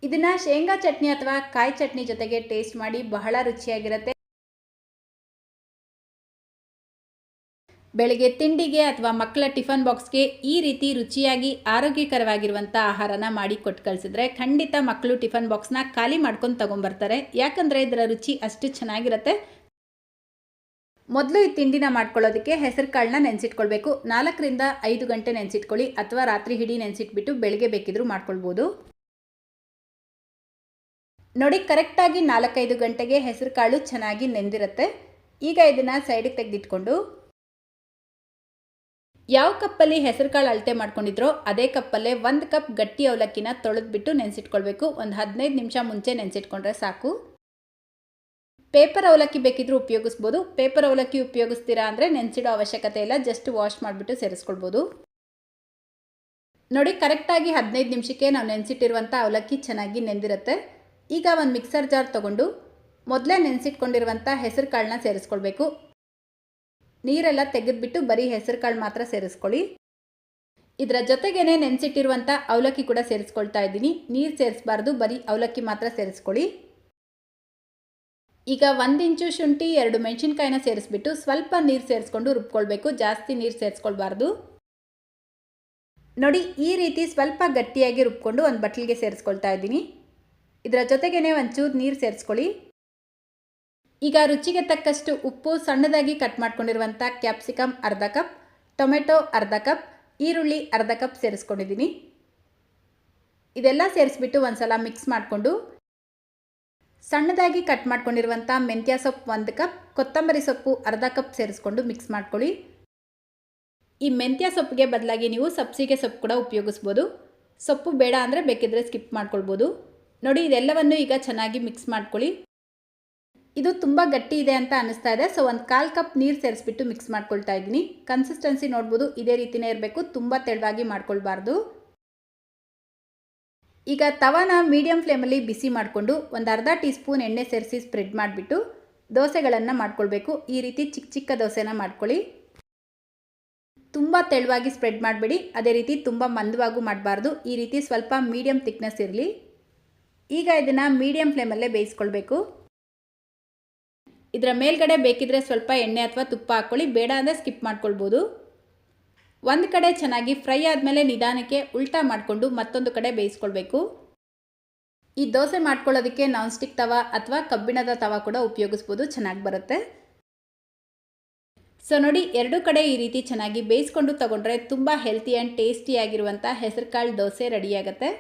ಇದನ್ನು ಶೇಂಗಾ ಚಟ್ನಿ ಅಥವಾ ಕಾಯಿ ಚಟ್ನಿ ಜೊತೆಗೆ ಟೇಸ್ಟ್ ಮಾಡಿ, ಬಹಳ ರುಚಿಯಾಗಿರುತ್ತೆ. ಬೆಳಗ್ಗೆ ತಿಂಡಿಗೆ ಅಥವಾ ಮಕ್ಕಳ ಟಿಫನ್ ಬಾಕ್ಸ್ಗೆ ಈ ರೀತಿ ರುಚಿಯಾಗಿ ಆರೋಗ್ಯಕರವಾಗಿರುವಂಥ ಆಹಾರನ ಮಾಡಿ ಕೊಟ್ಟು ಕಳಿಸಿದ್ರೆ ಖಂಡಿತ ಮಕ್ಕಳು ಟಿಫನ್ ಬಾಕ್ಸ್ನ ಖಾಲಿ ಮಾಡ್ಕೊಂಡು ತೊಗೊಂಬರ್ತಾರೆ. ಯಾಕಂದರೆ ಇದರ ರುಚಿ ಅಷ್ಟು ಚೆನ್ನಾಗಿರುತ್ತೆ. ಮೊದಲು ಈ ತಿಂಡಿನ ಮಾಡ್ಕೊಳ್ಳೋದಕ್ಕೆ ಹೆಸರು ಕಾಳನ್ನ ನೆನೆಸಿಟ್ಕೊಳ್ಬೇಕು. 4ರಿಂದ 5 ಗಂಟೆ ನೆನೆಸಿಟ್ಕೊಳ್ಳಿ, ಅಥವಾ ರಾತ್ರಿ ಇಡೀ ನೆನೆಸಿಟ್ಬಿಟ್ಟು ಬೆಳಗ್ಗೆ ಬೇಕಿದ್ರೂ ಮಾಡ್ಕೊಳ್ಬೋದು. ನೋಡಿ, ಕರೆಕ್ಟಾಗಿ 4-5 ಗಂಟೆಗೆ ಹೆಸರು ಕಾಳು ಚೆನ್ನಾಗಿ ನೆಂದಿರುತ್ತೆ. ಈಗ ಇದನ್ನು ಸೈಡಿಗೆ ತೆಗೆದಿಟ್ಕೊಂಡು ಯಾವ ಕಪ್ಪಲ್ಲಿ ಹೆಸರು ಕಾಳು ಅಳತೆ ಮಾಡ್ಕೊಂಡಿದ್ರೋ ಅದೇ ಕಪ್ಪಲ್ಲೇ 1 ಕಪ್ ಗಟ್ಟಿ ಅವಲಕ್ಕಿನ ತೊಳೆದ್ಬಿಟ್ಟು ನೆನೆಸಿಟ್ಕೊಳ್ಬೇಕು. ಒಂದು 15 ನಿಮಿಷ ಮುಂಚೆ ನೆನೆಸಿಟ್ಕೊಂಡ್ರೆ ಸಾಕು. ಪೇಪರ್ ಅವಲಕ್ಕಿ ಬೇಕಿದ್ರೂ ಉಪಯೋಗಿಸ್ಬೋದು. ಪೇಪರ್ ಅವಲಕ್ಕಿ ಉಪಯೋಗಿಸ್ತೀರಾ ಅಂದರೆ ನೆನೆಸಿಡೋ ಅವಶ್ಯಕತೆ ಇಲ್ಲ, ಜಸ್ಟ್ ವಾಶ್ ಮಾಡಿಬಿಟ್ಟು ಸೇರಿಸ್ಕೊಳ್ಬೋದು. ನೋಡಿ, ಕರೆಕ್ಟಾಗಿ 15 ನಿಮಿಷಕ್ಕೆ ನಾವು ನೆನೆಸಿಟ್ಟಿರುವಂಥ ಅವಲಕ್ಕಿ ಚೆನ್ನಾಗಿ ನೆಂದಿರುತ್ತೆ. ಈಗ ಒಂದು ಮಿಕ್ಸರ್ ಜಾರ್ ತೊಗೊಂಡು ಮೊದಲೇ ನೆನೆಸಿಟ್ಕೊಂಡಿರುವಂಥ ಹೆಸರು ಕಾಳನ್ನ ಸೇರಿಸ್ಕೊಳ್ಬೇಕು. ನೀರೆಲ್ಲ ತೆಗೆದುಬಿಟ್ಟು ಬರೀ ಹೆಸರು ಕಾಳು ಮಾತ್ರ ಸೇರಿಸ್ಕೊಳ್ಳಿ. ಇದರ ಜೊತೆಗೇನೆ ನೆನೆಸಿಟ್ಟಿರುವಂಥ ಅವಲಕ್ಕಿ ಕೂಡ ಸೇರಿಸ್ಕೊಳ್ತಾ ಇದ್ದೀನಿ. ನೀರು ಸೇರಿಸಬಾರ್ದು, ಬರೀ ಅವಲಕ್ಕಿ ಮಾತ್ರ ಸೇರಿಸ್ಕೊಳ್ಳಿ. ಈಗ 1 ಇಂಚು ಶುಂಠಿ, 2 ಮೆಣಸಿನ್ಕಾಯಿನ ಸೇರಿಸ್ಬಿಟ್ಟು ಸ್ವಲ್ಪ ನೀರು ಸೇರಿಸ್ಕೊಂಡು ರುಬ್ಕೊಳ್ಬೇಕು. ಜಾಸ್ತಿ ನೀರು ಸೇರಿಸ್ಕೊಳ್ಬಾರ್ದು. ನೋಡಿ, ಈ ರೀತಿ ಸ್ವಲ್ಪ ಗಟ್ಟಿಯಾಗಿ ರುಬ್ಕೊಂಡು ಒಂದು ಬಟ್ಲಿಗೆ ಸೇರಿಸ್ಕೊಳ್ತಾ ಇದ್ದೀನಿ. ಇದರ ಜೊತೆಗೇನೆ ಒಂಚೂರು ನೀರು ಸೇರಿಸ್ಕೊಳ್ಳಿ. ಈಗ ರುಚಿಗೆ ತಕ್ಕಷ್ಟು ಉಪ್ಪು, ಸಣ್ಣದಾಗಿ ಕಟ್ ಮಾಡ್ಕೊಂಡಿರುವಂಥ ಕ್ಯಾಪ್ಸಿಕಮ್ ಅರ್ಧ ಕಪ್, ಟೊಮೆಟೊ ಅರ್ಧ ಕಪ್, ಈರುಳ್ಳಿ ಅರ್ಧ ಕಪ್ ಸೇರಿಸ್ಕೊಂಡಿದ್ದೀನಿ. ಇದೆಲ್ಲ ಸೇರಿಸ್ಬಿಟ್ಟು ಒಂದು ಸಲ ಮಿಕ್ಸ್ ಮಾಡಿಕೊಂಡು ಸಣ್ಣದಾಗಿ ಕಟ್ ಮಾಡ್ಕೊಂಡಿರುವಂಥ ಮೆಂತ್ಯ ಸೊಪ್ಪು 1 ಕಪ್, ಕೊತ್ತಂಬರಿ ಸೊಪ್ಪು ಅರ್ಧ ಕಪ್ ಸೇರಿಸ್ಕೊಂಡು ಮಿಕ್ಸ್ ಮಾಡ್ಕೊಳ್ಳಿ. ಈ ಮೆಂತ್ಯ ಸೊಪ್ಪಿಗೆ ಬದಲಾಗಿ ನೀವು ಸಬ್ಸಿಗೆ ಸೊಪ್ಪು ಕೂಡ ಉಪಯೋಗಿಸ್ಬೋದು. ಸೊಪ್ಪು ಬೇಡ ಅಂದರೆ ಬೇಕಿದ್ರೆ ಸ್ಕಿಪ್ ಮಾಡ್ಕೊಳ್ಬೋದು. ನೋಡಿ, ಇದೆಲ್ಲವನ್ನು ಈಗ ಚೆನ್ನಾಗಿ ಮಿಕ್ಸ್ ಮಾಡ್ಕೊಳ್ಳಿ. ಇದು ತುಂಬ ಗಟ್ಟಿ ಇದೆ ಅಂತ ಅನ್ನಿಸ್ತಾ ಇದೆ, ಸೊ 1/4 ಕಪ್ ನೀರು ಸೇರಿಸ್ಬಿಟ್ಟು ಮಿಕ್ಸ್ ಮಾಡ್ಕೊಳ್ತಾ ಇದ್ದೀನಿ. ಕನ್ಸಿಸ್ಟೆನ್ಸಿ ನೋಡ್ಬೋದು, ಇದೇ ರೀತಿಯೇ ಇರಬೇಕು, ತುಂಬ ತೆಳುವಾಗಿ ಮಾಡ್ಕೊಳ್ಬಾರ್ದು. ಈಗ ತವಾನ ಮೀಡಿಯಂ ಫ್ಲೇಮಲ್ಲಿ ಬಿಸಿ ಮಾಡಿಕೊಂಡು ಒಂದು ಅರ್ಧ ಟೀ ಸ್ಪೂನ್ ಎಣ್ಣೆ ಸೇರಿಸಿ ಸ್ಪ್ರೆಡ್ ಮಾಡಿಬಿಟ್ಟು ದೋಸೆಗಳನ್ನು ಮಾಡ್ಕೊಳ್ಬೇಕು. ಈ ರೀತಿ ಚಿಕ್ಕ ಚಿಕ್ಕ ದೋಸೆನ ಮಾಡ್ಕೊಳ್ಳಿ. ತುಂಬ ತೆಳುವಾಗಿ ಸ್ಪ್ರೆಡ್ ಮಾಡಬೇಡಿ, ಅದೇ ರೀತಿ ತುಂಬ ಮಂದವಾಗೂ ಮಾಡಬಾರ್ದು. ಈ ರೀತಿ ಸ್ವಲ್ಪ ಮೀಡಿಯಂ ಥಿಕ್ನೆಸ್ ಇರಲಿ. ಈಗ ಇದನ್ನು ಮೀಡಿಯಂ ಫ್ಲೇಮಲ್ಲೇ ಬೇಯಿಸ್ಕೊಳ್ಬೇಕು. ಇದರ ಮೇಲ್ಗಡೆ ಬೇಕಿದ್ರೆ ಸ್ವಲ್ಪ ಎಣ್ಣೆ ಅಥವಾ ತುಪ್ಪ ಹಾಕ್ಕೊಳ್ಳಿ, ಬೇಡ ಅಂದರೆ ಸ್ಕಿಪ್ ಮಾಡ್ಕೊಳ್ಬೋದು. ಒಂದು ಕಡೆ ಚೆನ್ನಾಗಿ ಫ್ರೈ ಆದಮೇಲೆ ನಿಧಾನಕ್ಕೆ ಉಲ್ಟಾ ಮಾಡಿಕೊಂಡು ಮತ್ತೊಂದು ಕಡೆ ಬೇಯಿಸ್ಕೊಳ್ಬೇಕು. ಈ ದೋಸೆ ಮಾಡ್ಕೊಳ್ಳೋದಕ್ಕೆ ನಾನ್ ಸ್ಟಿಕ್ ತವಾ ಅಥವಾ ಕಬ್ಬಿಣದ ತವಾ ಕೂಡ ಉಪಯೋಗಿಸ್ಬೋದು, ಚೆನ್ನಾಗಿ ಬರುತ್ತೆ. ಸೊ ನೋಡಿ, ಎರಡೂ ಕಡೆ ಈ ರೀತಿ ಚೆನ್ನಾಗಿ ಬೇಯಿಸ್ಕೊಂಡು ತಗೊಂಡ್ರೆ ತುಂಬ ಹೆಲ್ತಿ ಆ್ಯಂಡ್ ಟೇಸ್ಟಿಯಾಗಿರುವಂಥ ಹೆಸರುಕಾಳು ದೋಸೆ ರೆಡಿಯಾಗುತ್ತೆ.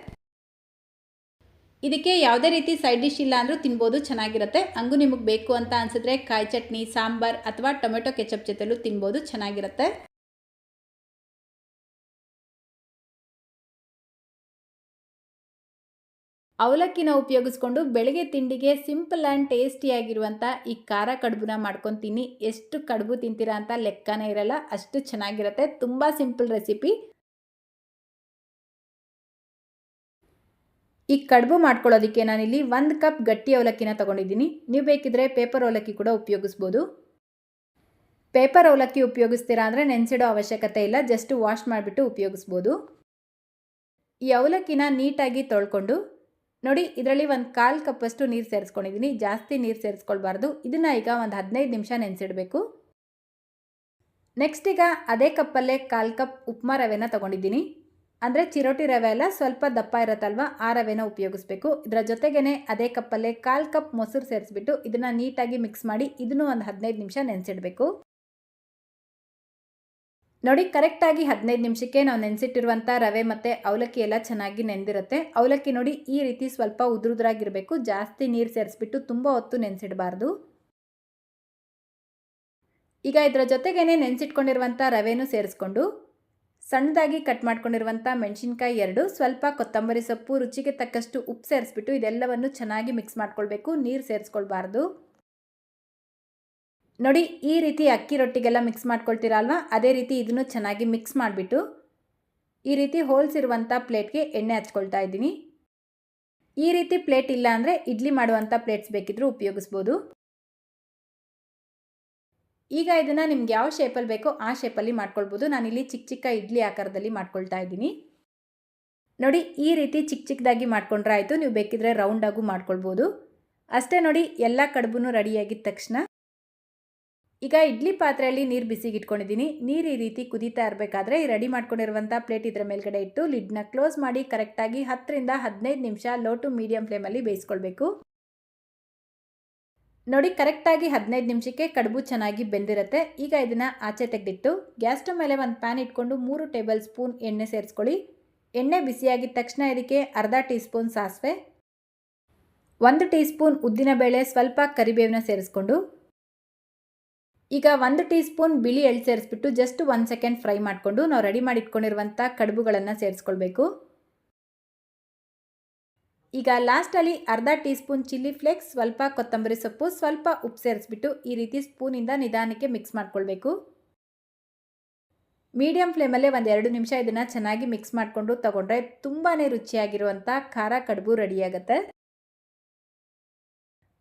ಇದಕ್ಕೆ ಯಾವುದೇ ರೀತಿ ಸೈಡ್ ಡಿಶ್ ಇಲ್ಲ ಅಂದರೂ ತಿನ್ಬೋದು, ಚೆನ್ನಾಗಿರುತ್ತೆ. ಹಂಗೂ ನಿಮಗೆ ಬೇಕು ಅಂತ ಅನಿಸಿದ್ರೆ ಕಾಯಿ ಚಟ್ನಿ, ಸಾಂಬಾರ್ ಅಥವಾ ಟೊಮೆಟೊ ಕೆಚಪ್ ಜೊತೆಲೂ ತಿನ್ಬೋದು, ಚೆನ್ನಾಗಿರುತ್ತೆ. ಅವಲಕ್ಕಿನ ಉಪಯೋಗಿಸ್ಕೊಂಡು ಬೆಳಗ್ಗೆ ತಿಂಡಿಗೆ ಸಿಂಪಲ್ ಆ್ಯಂಡ್ ಟೇಸ್ಟಿಯಾಗಿರುವಂಥ ಈ ಖಾರ ಕಡುಬುನ ಮಾಡ್ಕೊಂಡು ತಿನ್ನಿ. ಎಷ್ಟು ಕಡುಬು ತಿಂತೀರಾ ಅಂತ ಲೆಕ್ಕನೇ ಇರಲ್ಲ, ಅಷ್ಟು ಚೆನ್ನಾಗಿರುತ್ತೆ. ತುಂಬ ಸಿಂಪಲ್ ರೆಸಿಪಿ. ಈ ಕಡುಬು ಮಾಡ್ಕೊಳ್ಳೋದಕ್ಕೆ ನಾನಿಲ್ಲಿ 1 ಕಪ್ ಗಟ್ಟಿ ಅವಲಕ್ಕಿನ ತೊಗೊಂಡಿದ್ದೀನಿ. ನೀವು ಬೇಕಿದ್ರೆ ಪೇಪರ್ ಅವಲಕ್ಕಿ ಕೂಡ ಉಪಯೋಗಿಸ್ಬೋದು. ಪೇಪರ್ ಅವಲಕ್ಕಿ ಉಪಯೋಗಿಸ್ತೀರಾ ಅಂದರೆ ನೆನೆಸಿಡೋ ಅವಶ್ಯಕತೆ ಇಲ್ಲ, ಜಸ್ಟ್ ವಾಶ್ ಮಾಡಿಬಿಟ್ಟು ಉಪಯೋಗಿಸ್ಬೋದು. ಈ ಅವಲಕ್ಕಿನ ನೀಟಾಗಿ ತೊಳ್ಕೊಂಡು ನೋಡಿ, ಇದರಲ್ಲಿ 1/4 ಕಪ್ಪಷ್ಟು ನೀರು ಸೇರಿಸ್ಕೊಂಡಿದ್ದೀನಿ. ಜಾಸ್ತಿ ನೀರು ಸೇರಿಸ್ಕೊಳ್ಬಾರ್ದು. ಇದನ್ನು ಈಗ ಒಂದು 15 ನಿಮಿಷ ನೆನೆಸಿಡಬೇಕು. ನೆಕ್ಸ್ಟ್ ಈಗ ಅದೇ ಕಪ್ಪಲ್ಲೇ 1/4 ಕಪ್ ಉಪ್ಮಾ ರವೆನ ತೊಗೊಂಡಿದ್ದೀನಿ. ಅಂದರೆ ಚಿರೋಟಿ ರವೆ ಎಲ್ಲ ಸ್ವಲ್ಪ ದಪ್ಪ ಇರುತ್ತಲ್ವ, ಆ ರವೆನ ಉಪಯೋಗಿಸ್ಬೇಕು. ಇದರ ಜೊತೆಗೇ ಅದೇ ಕಪ್ಪಲ್ಲೇ 1/4 ಕಪ್ ಮೊಸರು ಸೇರಿಸ್ಬಿಟ್ಟು ಇದನ್ನು ನೀಟಾಗಿ ಮಿಕ್ಸ್ ಮಾಡಿ ಇದನ್ನು ಒಂದು 15 ನಿಮಿಷ ನೆನೆಸಿಡಬೇಕು. ನೋಡಿ, ಕರೆಕ್ಟಾಗಿ 15 ನಿಮಿಷಕ್ಕೆ ನಾವು ನೆನೆಸಿಟ್ಟಿರುವಂಥ ರವೆ ಮತ್ತು ಅವಲಕ್ಕಿ ಎಲ್ಲ ಚೆನ್ನಾಗಿ ನೆಂದಿರುತ್ತೆ. ಅವಲಕ್ಕಿ ನೋಡಿ ಈ ರೀತಿ ಸ್ವಲ್ಪ ಉದುರುದ್ರಾಗಿರಬೇಕು, ಜಾಸ್ತಿ ನೀರು ಸೇರಿಸ್ಬಿಟ್ಟು ತುಂಬ ಹೊತ್ತು ನೆನೆಸಿಡಬಾರ್ದು. ಈಗ ಇದರ ಜೊತೆಗೇ ನೆನೆಸಿಟ್ಕೊಂಡಿರುವಂಥ ರವೆನೂ ಸೇರಿಸ್ಕೊಂಡು ಸಣ್ಣದಾಗಿ ಕಟ್ ಮಾಡ್ಕೊಂಡಿರುವಂಥ ಮೆಣಸಿನ್ಕಾಯಿ 2, ಸ್ವಲ್ಪ ಕೊತ್ತಂಬರಿ ಸೊಪ್ಪು, ರುಚಿಗೆ ತಕ್ಕಷ್ಟು ಉಪ್ಪು ಸೇರಿಸ್ಬಿಟ್ಟು ಇದೆಲ್ಲವನ್ನು ಚೆನ್ನಾಗಿ ಮಿಕ್ಸ್ ಮಾಡ್ಕೊಳ್ಬೇಕು, ನೀರು ಸೇರಿಸ್ಕೊಳ್ಬಾರ್ದು. ನೋಡಿ, ಈ ರೀತಿ ಅಕ್ಕಿ ರೊಟ್ಟಿಗೆಲ್ಲ ಮಿಕ್ಸ್ ಮಾಡ್ಕೊಳ್ತೀರಾ ಅಲ್ವಾ, ಅದೇ ರೀತಿ ಇದನ್ನು ಚೆನ್ನಾಗಿ ಮಿಕ್ಸ್ ಮಾಡಿಬಿಟ್ಟು ಈ ರೀತಿ ಹೋಲ್ಸ್ ಇರುವಂಥ ಪ್ಲೇಟ್ಗೆ ಎಣ್ಣೆ ಹಚ್ಕೊಳ್ತಾ ಇದ್ದೀನಿ. ಈ ರೀತಿ ಪ್ಲೇಟ್ ಇಲ್ಲ ಅಂದರೆ ಇಡ್ಲಿ ಮಾಡುವಂಥ ಪ್ಲೇಟ್ಸ್ ಬೇಕಿದ್ರೂ ಉಪಯೋಗಿಸ್ಬೋದು. ಈಗ ಇದನ್ನು ನಿಮ್ಗೆ ಯಾವ ಶೇಪಲ್ಲಿ ಬೇಕೋ ಆ ಶೇಪಲ್ಲಿ ಮಾಡ್ಕೊಳ್ಬೋದು. ನಾನಿಲ್ಲಿ ಚಿಕ್ಕ ಚಿಕ್ಕ ಇಡ್ಲಿ ಆಕಾರದಲ್ಲಿ ಮಾಡ್ಕೊಳ್ತಾ ಇದ್ದೀನಿ. ನೋಡಿ ಈ ರೀತಿ ಚಿಕ್ಕ ಚಿಕ್ಕದಾಗಿ ಮಾಡ್ಕೊಂಡ್ರೆ ಆಯಿತು. ನೀವು ಬೇಕಿದ್ರೆ ರೌಂಡಾಗೂ ಮಾಡ್ಕೊಳ್ಬೋದು. ಅಷ್ಟೇ ನೋಡಿ, ಎಲ್ಲ ಕಡುಬು ರೆಡಿಯಾಗಿದ್ದ ತಕ್ಷಣ ಈಗ ಇಡ್ಲಿ ಪಾತ್ರೆಯಲ್ಲಿ ನೀರು ಬಿಸಿಗೆ ಇಟ್ಕೊಂಡಿದ್ದೀನಿ. ನೀರು ಈ ರೀತಿ ಕುದೀತಾ ಇರಬೇಕಾದ್ರೆ ಈ ರೆಡಿ ಮಾಡ್ಕೊಂಡಿರುವಂಥ ಪ್ಲೇಟ್ ಇದರ ಮೇಲ್ಗಡೆ ಇಟ್ಟು ಲಿಡ್ನ ಕ್ಲೋಸ್ ಮಾಡಿ ಕರೆಕ್ಟಾಗಿ 10 ರಿಂದ 15 ನಿಮಿಷ ಲೋ ಟು ಮೀಡಿಯಂ ಫ್ಲೇಮಲ್ಲಿ ಬೇಯಿಸ್ಕೊಳ್ಬೇಕು. ನೋಡಿ ಕರೆಕ್ಟಾಗಿ 15 ನಿಮಿಷಕ್ಕೆ ಕಡುಬು ಚೆನ್ನಾಗಿ ಬೆಂದಿರುತ್ತೆ. ಈಗ ಇದನ್ನು ಆಚೆ ತೆಗೆದಿಟ್ಟು ಗ್ಯಾಸ್ ಸ್ಟವ್ ಮೇಲೆ ಒಂದು ಪ್ಯಾನ್ ಇಟ್ಕೊಂಡು 3 ಟೇಬಲ್ ಸ್ಪೂನ್ ಎಣ್ಣೆ ಸೇರಿಸ್ಕೊಳ್ಳಿ. ಎಣ್ಣೆ ಬಿಸಿಯಾಗಿದ್ದ ತಕ್ಷಣ ಇದಕ್ಕೆ ಅರ್ಧ ಟೀ ಸ್ಪೂನ್ ಸಾಸಿವೆ, 1 ಟೀ ಸ್ಪೂನ್ ಉದ್ದಿನಬೇಳೆ, ಸ್ವಲ್ಪ ಕರಿಬೇವನ್ನ ಸೇರಿಸ್ಕೊಂಡು ಈಗ 1 ಟೀ ಸ್ಪೂನ್ ಬಿಳಿ ಎಳ್ಳು ಸೇರಿಸ್ಬಿಟ್ಟು ಜಸ್ಟ್ 1 ಸೆಕೆಂಡ್ ಫ್ರೈ ಮಾಡಿಕೊಂಡು ನಾವು ರೆಡಿ ಮಾಡಿ ಇಟ್ಕೊಂಡಿರುವಂಥ ಕಡುಬುಗಳನ್ನು ಸೇರಿಸ್ಕೊಳ್ಬೇಕು. ಈಗ ಲಾಸ್ಟಲ್ಲಿ ಅರ್ಧ ಟೀ ಸ್ಪೂನ್ ಚಿಲ್ಲಿ ಫ್ಲೇಕ್ಸ್, ಸ್ವಲ್ಪ ಕೊತ್ತಂಬರಿ ಸೊಪ್ಪು, ಸ್ವಲ್ಪ ಉಪ್ಪು ಸೇರಿಸ್ಬಿಟ್ಟು ಈ ರೀತಿ ಸ್ಪೂನಿಂದ ನಿಧಾನಕ್ಕೆ ಮಿಕ್ಸ್ ಮಾಡ್ಕೊಳ್ಬೇಕು. ಮೀಡಿಯಂ ಫ್ಲೇಮಲ್ಲೇ ಒಂದು 2 ನಿಮಿಷ ಇದನ್ನು ಚೆನ್ನಾಗಿ ಮಿಕ್ಸ್ ಮಾಡಿಕೊಂಡು ತಗೊಂಡ್ರೆ ತುಂಬಾ ರುಚಿಯಾಗಿರುವಂಥ ಖಾರ ಕಡುಬು ರೆಡಿಯಾಗುತ್ತೆ.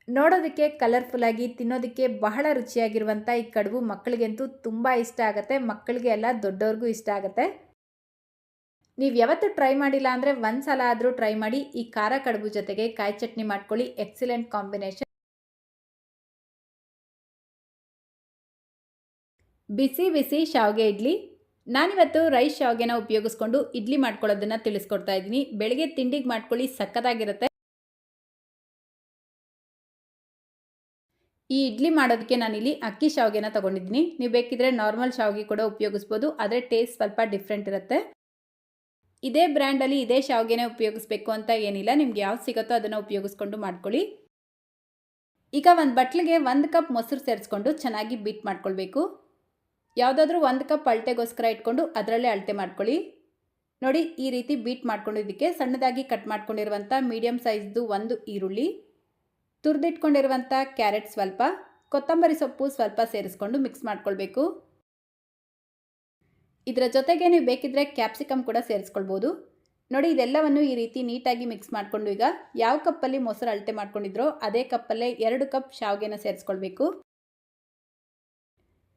ನೋಡೋದಕ್ಕೆ ಕಲರ್ಫುಲ್ಲಾಗಿ, ತಿನ್ನೋದಕ್ಕೆ ಬಹಳ ರುಚಿಯಾಗಿರುವಂಥ ಈ ಕಡುಬು ಮಕ್ಕಳಿಗಂತೂ ತುಂಬ ಇಷ್ಟ ಆಗುತ್ತೆ. ಮಕ್ಕಳಿಗೆ ಎಲ್ಲ ದೊಡ್ಡವ್ರಿಗೂ ಇಷ್ಟ ಆಗುತ್ತೆ. ನೀವು ಯಾವತ್ತೂ ಟ್ರೈ ಮಾಡಿಲ್ಲ ಅಂದರೆ ಒಂದು ಸಲ ಆದರೂ ಟ್ರೈ ಮಾಡಿ. ಈ ಖಾರ ಕಡುಬು ಜೊತೆಗೆ ಕಾಯಿ ಚಟ್ನಿ ಮಾಡ್ಕೊಳ್ಳಿ, ಎಕ್ಸಲೆಂಟ್ ಕಾಂಬಿನೇಷನ್. ಬಿಸಿ ಬಿಸಿ ಶಾವಿಗೆ ಇಡ್ಲಿ. ನಾನಿವತ್ತು ರೈಸ್ ಶಾವಿಗೆನ ಉಪಯೋಗಿಸ್ಕೊಂಡು ಇಡ್ಲಿ ಮಾಡ್ಕೊಳ್ಳೋದನ್ನು ತಿಳಿಸ್ಕೊಡ್ತಾ ಇದ್ದೀನಿ. ಬೆಳಗ್ಗೆ ತಿಂಡಿಗೆ ಮಾಡ್ಕೊಳ್ಳಿ, ಸಕ್ಕತ್ತಾಗಿರುತ್ತೆ. ಈ ಇಡ್ಲಿ ಮಾಡೋದಕ್ಕೆ ನಾನಿಲ್ಲಿ ಅಕ್ಕಿ ಶಾವಿಗೆನ ತೊಗೊಂಡಿದ್ದೀನಿ. ನೀವು ಬೇಕಿದ್ರೆ ನಾರ್ಮಲ್ ಶಾವಿಗೆ ಕೂಡ ಉಪಯೋಗಿಸ್ಬೋದು, ಆದರೆ ಟೇಸ್ಟ್ ಸ್ವಲ್ಪ ಡಿಫ್ರೆಂಟ್ ಇರುತ್ತೆ. ಇದೇ ಬ್ರ್ಯಾಂಡಲ್ಲಿ ಇದೇ ಶಾವಿಗೆನೇ ಉಪಯೋಗಿಸ್ಬೇಕು ಅಂತ ಏನಿಲ್ಲ, ನಿಮ್ಗೆ ಯಾವ್ದು ಸಿಗುತ್ತೋ ಅದನ್ನು ಉಪಯೋಗಿಸ್ಕೊಂಡು ಮಾಡ್ಕೊಳ್ಳಿ. ಈಗ ಒಂದು ಬಟ್ಲಿಗೆ 1 ಕಪ್ ಮೊಸರು ಸೇರಿಸ್ಕೊಂಡು ಚೆನ್ನಾಗಿ ಬೀಟ್ ಮಾಡ್ಕೊಳ್ಬೇಕು. ಯಾವುದಾದ್ರೂ 1 ಕಪ್ ಅಳತೆಗೋಸ್ಕರ ಇಟ್ಕೊಂಡು ಅದರಲ್ಲೇ ಅಳತೆ ಮಾಡ್ಕೊಳ್ಳಿ. ನೋಡಿ ಈ ರೀತಿ ಬೀಟ್ ಮಾಡ್ಕೊಂಡಿದ್ದಕ್ಕೆ ಸಣ್ಣದಾಗಿ ಕಟ್ ಮಾಡ್ಕೊಂಡಿರುವಂಥ ಮೀಡಿಯಮ್ ಸೈಜ್ದು 1 ಈರುಳ್ಳಿ, ತುರಿದಿಟ್ಕೊಂಡಿರುವಂಥ ಕ್ಯಾರೆಟ್ ಸ್ವಲ್ಪ, ಕೊತ್ತಂಬರಿ ಸೊಪ್ಪು ಸ್ವಲ್ಪ ಸೇರಿಸ್ಕೊಂಡು ಮಿಕ್ಸ್ ಮಾಡ್ಕೊಳ್ಬೇಕು. ಇದರ ಜೊತೆಗೆ ನೀವು ಬೇಕಿದ್ರೆ ಕ್ಯಾಪ್ಸಿಕಮ್ ಕೂಡ ಸೇರಿಸ್ಕೊಳ್ಬೋದು. ನೋಡಿ ಇದೆಲ್ಲವನ್ನು ಈ ರೀತಿ ನೀಟಾಗಿ ಮಿಕ್ಸ್ ಮಾಡಿಕೊಂಡು ಈಗ ಯಾವ ಕಪ್ಪಲ್ಲಿ ಮೊಸರು ಅಳತೆ ಮಾಡ್ಕೊಂಡಿದ್ರೋ ಅದೇ ಕಪ್ಪಲ್ಲೇ 2 ಕಪ್ ಶಾವಿಗೆನ ಸೇರಿಸ್ಕೊಳ್ಬೇಕು.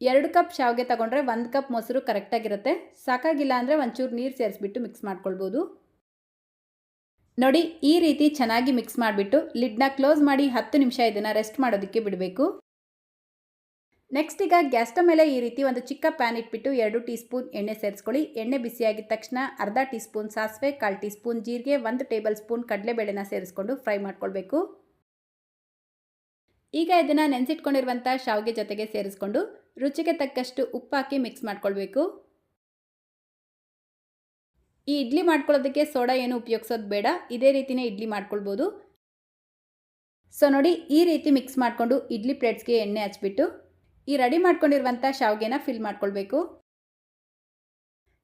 2 ಕಪ್ ಶಾವಿಗೆ ತಗೊಂಡ್ರೆ 1 ಕಪ್ ಮೊಸರು ಕರೆಕ್ಟಾಗಿರುತ್ತೆ. ಸಾಕಾಗಿಲ್ಲ ಅಂದರೆ ಒಂಚೂರು ನೀರು ಸೇರಿಸ್ಬಿಟ್ಟು ಮಿಕ್ಸ್ ಮಾಡ್ಕೊಳ್ಬೋದು. ನೋಡಿ ಈ ರೀತಿ ಚೆನ್ನಾಗಿ ಮಿಕ್ಸ್ ಮಾಡಿಬಿಟ್ಟು ಲಿಡ್ನ ಕ್ಲೋಸ್ ಮಾಡಿ 10 ನಿಮಿಷ ಇದನ್ನು ರೆಸ್ಟ್ ಮಾಡೋದಕ್ಕೆ ಬಿಡಬೇಕು. ನೆಕ್ಸ್ಟ್ ಈಗ ಗ್ಯಾಸ್ ಸ್ಟವ್ ಮೇಲೆ ಈ ರೀತಿ ಒಂದು ಚಿಕ್ಕ ಪ್ಯಾನ್ ಇಟ್ಬಿಟ್ಟು 2 ಟೀ ಸ್ಪೂನ್ ಎಣ್ಣೆ ಸೇರಿಸ್ಕೊಳ್ಳಿ. ಎಣ್ಣೆ ಬಿಸಿಯಾಗಿದ್ದ ತಕ್ಷಣ ಅರ್ಧ ಟೀ ಸ್ಪೂನ್ ಸಾಸಿವೆ, 1/4 ಟೀ ಸ್ಪೂನ್ ಜೀರಿಗೆ, 1 ಟೇಬಲ್ ಸ್ಪೂನ್ ಕಡಲೆಬೇಳೆನ ಸೇರಿಸ್ಕೊಂಡು ಫ್ರೈ ಮಾಡ್ಕೊಳ್ಬೇಕು. ಈಗ ಇದನ್ನು ನೆನೆಸಿಟ್ಕೊಂಡಿರುವಂಥ ಶಾವಿಗೆ ಜೊತೆಗೆ ಸೇರಿಸ್ಕೊಂಡು ರುಚಿಗೆ ತಕ್ಕಷ್ಟು ಉಪ್ಪು ಹಾಕಿ ಮಿಕ್ಸ್ ಮಾಡ್ಕೊಳ್ಬೇಕು. ಈ ಇಡ್ಲಿ ಮಾಡ್ಕೊಳ್ಳೋದಕ್ಕೆ ಸೋಡಾ ಏನು ಉಪಯೋಗಿಸೋದು ಬೇಡ, ಇದೇ ರೀತಿಯೇ ಇಡ್ಲಿ ಮಾಡ್ಕೊಳ್ಬೋದು. ಸೊ ನೋಡಿ ಈ ರೀತಿ ಮಿಕ್ಸ್ ಮಾಡಿಕೊಂಡು ಇಡ್ಲಿ ಪ್ಲೇಟ್ಸ್ಗೆ ಎಣ್ಣೆ ಹಚ್ಬಿಟ್ಟು ಈ ರೆಡಿ ಮಾಡ್ಕೊಂಡಿರುವಂಥ ಶಾವಿಗೆನ ಫಿಲ್ ಮಾಡ್ಕೊಳ್ಬೇಕು.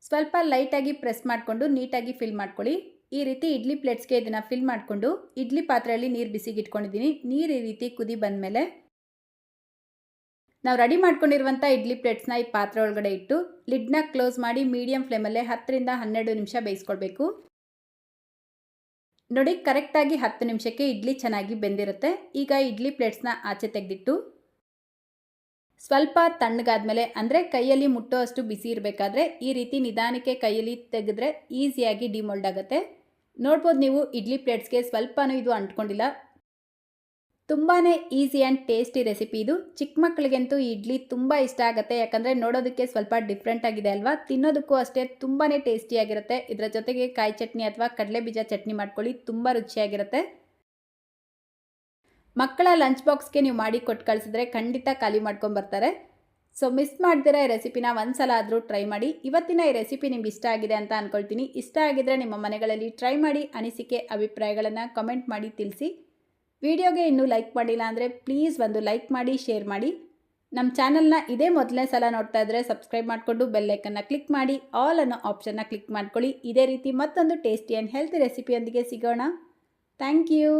ಸ್ವಲ್ಪ ಲೈಟಾಗಿ ಪ್ರೆಸ್ ಮಾಡಿಕೊಂಡು ನೀಟಾಗಿ ಫಿಲ್ ಮಾಡ್ಕೊಳ್ಳಿ. ಈ ರೀತಿ ಇಡ್ಲಿ ಪ್ಲೇಟ್ಸ್ಗೆ ಇದನ್ನು ಫಿಲ್ ಮಾಡಿಕೊಂಡು ಇಡ್ಲಿ ಪಾತ್ರೆಯಲ್ಲಿ ನೀರು ಬಿಸಿಗೆ ಇಟ್ಕೊಂಡಿದ್ದೀನಿ. ನೀರು ಈ ರೀತಿ ಕುದಿ ಬಂದಮೇಲೆ ನಾವು ರೆಡಿ ಮಾಡ್ಕೊಂಡಿರುವಂಥ ಇಡ್ಲಿ ಪ್ಲೇಟ್ಸ್ನ ಈ ಪಾತ್ರೆ ಒಳಗಡೆ ಇಟ್ಟು ಲಿಡ್ನ ಕ್ಲೋಸ್ ಮಾಡಿ ಮೀಡಿಯಂ ಫ್ಲೇಮಲ್ಲೇ 10 ರಿಂದ 12 ನಿಮಿಷ ಬೇಯಿಸ್ಕೊಳ್ಬೇಕು. ನೋಡಿ ಕರೆಕ್ಟಾಗಿ 10 ನಿಮಿಷಕ್ಕೆ ಇಡ್ಲಿ ಚೆನ್ನಾಗಿ ಬೆಂದಿರುತ್ತೆ. ಈಗ ಇಡ್ಲಿ ಪ್ಲೇಟ್ಸ್ನ ಆಚೆ ತೆಗೆದಿಟ್ಟು ಸ್ವಲ್ಪ ತಣ್ಣಗಾದ್ಮೇಲೆ ಅಂದರೆ ಕೈಯಲ್ಲಿ ಮುಟ್ಟೋ ಅಷ್ಟು ಬಿಸಿ ಇರಬೇಕಾದ್ರೆ ಈ ರೀತಿ ನಿಧಾನಕ್ಕೆ ಕೈಯಲ್ಲಿ ತೆಗೆದ್ರೆ ಈಸಿಯಾಗಿ ಡಿಮೋಲ್ಡ್ ಆಗುತ್ತೆ. ನೋಡ್ಬೋದು ನೀವು ಇಡ್ಲಿ ಪ್ಲೇಟ್ಸ್ಗೆ ಸ್ವಲ್ಪನೂ ಇದು ಅಂಟ್ಕೊಂಡಿಲ್ಲ. ತುಂಬಾ ಈಸಿ ಆ್ಯಂಡ್ ಟೇಸ್ಟಿ ರೆಸಿಪಿ ಇದು. ಚಿಕ್ಕ ಮಕ್ಕಳಿಗಂತೂ ಈ ಇಡ್ಲಿ ತುಂಬ ಇಷ್ಟ ಆಗುತ್ತೆ, ಯಾಕಂದರೆ ನೋಡೋದಕ್ಕೆ ಸ್ವಲ್ಪ ಡಿಫ್ರೆಂಟ್ ಆಗಿದೆ ಅಲ್ವಾ. ತಿನ್ನೋದಕ್ಕೂ ಅಷ್ಟೇ ತುಂಬಾ ಟೇಸ್ಟಿಯಾಗಿರುತ್ತೆ. ಇದರ ಜೊತೆಗೆ ಕಾಯಿ ಚಟ್ನಿ ಅಥವಾ ಕಡಲೆ ಬೀಜ ಚಟ್ನಿ ಮಾಡ್ಕೊಳ್ಳಿ, ತುಂಬ ರುಚಿಯಾಗಿರುತ್ತೆ. ಮಕ್ಕಳ ಲಂಚ್ ಬಾಕ್ಸ್ಗೆ ನೀವು ಮಾಡಿ ಕೊಟ್ಟು ಕಳಿಸಿದ್ರೆ ಖಂಡಿತ ಖಾಲಿ ಮಾಡ್ಕೊಂಡು ಬರ್ತಾರೆ. ಸೊ ಮಿಸ್ ಮಾಡ್ದಿರ ಈ ರೆಸಿಪಿನ ಒಂದು ಸಲ ಆದರೂ ಟ್ರೈ ಮಾಡಿ. ಇವತ್ತಿನ ಈ ರೆಸಿಪಿ ನಿಮ್ಗೆ ಇಷ್ಟ ಆಗಿದೆ ಅಂತ ಅಂದ್ಕೊಳ್ತೀನಿ. ಇಷ್ಟ ಆಗಿದ್ರೆ ನಿಮ್ಮ ಮನೆಗಳಲ್ಲಿ ಟ್ರೈ ಮಾಡಿ, ಅನಿಸಿಕೆ ಅಭಿಪ್ರಾಯಗಳನ್ನು ಕಮೆಂಟ್ ಮಾಡಿ ತಿಳಿಸಿ. ವಿಡಿಯೋಗೆ ಇನ್ನೂ ಲೈಕ್ ಮಾಡಿಲ್ಲ ಅಂದರೆ ಪ್ಲೀಸ್ ಒಂದು ಲೈಕ್ ಮಾಡಿ, ಶೇರ್ ಮಾಡಿ. ನಮ್ಮ ಚಾನಲ್ನ ಇದೇ ಮೊದಲನೇ ಸಲ ನೋಡ್ತಾ ಇದ್ದರೆ ಸಬ್ಸ್ಕ್ರೈಬ್ ಮಾಡಿಕೊಂಡು ಬೆಲ್ಲೈಕನ್ನ ಕ್ಲಿಕ್ ಮಾಡಿ, ಆಲ್ ಅನ್ನೋ ಆಪ್ಷನ್ನ ಕ್ಲಿಕ್ ಮಾಡ್ಕೊಳ್ಳಿ. ಇದೇ ರೀತಿ ಮತ್ತೊಂದು ಟೇಸ್ಟಿ ಆ್ಯಂಡ್ ಹೆಲ್ತಿ ರೆಸಿಪಿಯೊಂದಿಗೆ ಸಿಗೋಣ. Thank you.